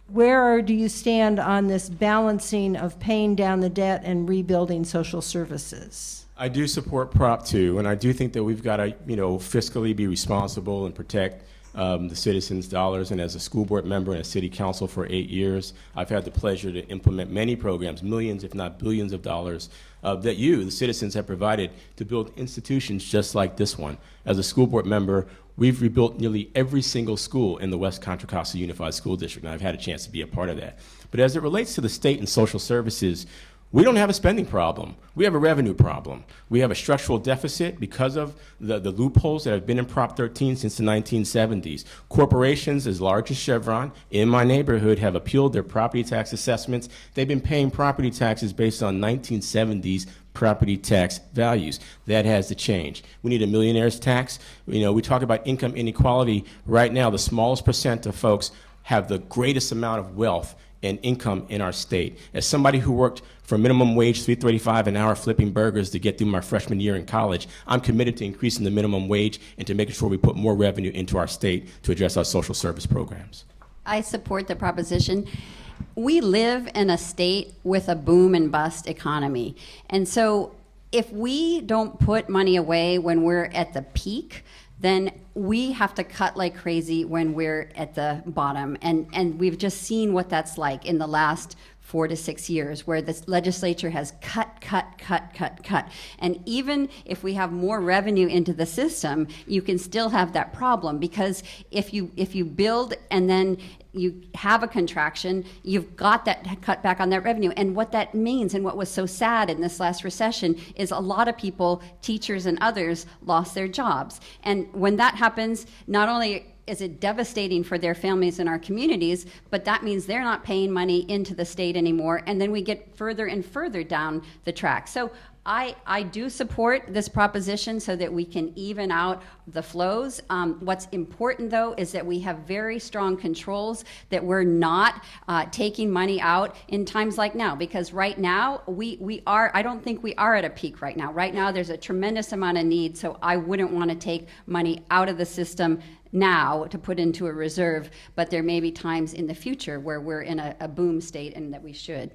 where do you stand on this balancing of paying down the debt and rebuilding social services? I do support Prop 2, and I do think that we've got to, fiscally be responsible and protect the citizens' dollars. And as a school board member and a city council for 8 years, I've had the pleasure to implement many programs, millions, if not billions of dollars, that you, the citizens, have provided to build institutions just like this one. As a school board member, we've rebuilt nearly every single school in the West Contra Costa Unified School District, and I've had a chance to be a part of that. But as it relates to the state and social services, we don't have a spending problem. We have a revenue problem. We have a structural deficit because of the loopholes that have been in Prop 13 since the 1970s. Corporations as large as Chevron in my neighborhood have appealed their property tax assessments. They've been paying property taxes based on 1970s property tax values. That has to change. We need a millionaire's tax. We talk about income inequality. Right now, the smallest percent of folks have the greatest amount of wealth and income in our state. As somebody who worked for minimum wage, $3.35 an hour flipping burgers to get through my freshman year in college, I'm committed to increasing the minimum wage and to making sure we put more revenue into our state to address our social service programs. I support the proposition. We live in a state with a boom and bust economy. And so if we don't put money away when we're at the peak, then we have to cut like crazy when we're at the bottom. And we've just seen what that's like in the last 4 to 6 years, where the legislature has cut. And even if we have more revenue into the system, you can still have that problem, because if you build and then you have a contraction, you've got that cut back on that revenue. And what that means, and what was so sad in this last recession, is a lot of people, teachers and others, lost their jobs. And when that happens, not only is it devastating for their families and our communities, but that means they're not paying money into the state anymore, and then we get further and further down the track. So I do support this proposition so that we can even out the flows. What's important, though, is that we have very strong controls, that we're not taking money out in times like now, because right now I don't think we are at a peak right now. Right now there's a tremendous amount of need, so I wouldn't want to take money out of the system now to put into a reserve, but there may be times in the future where we're in a boom state and that we should.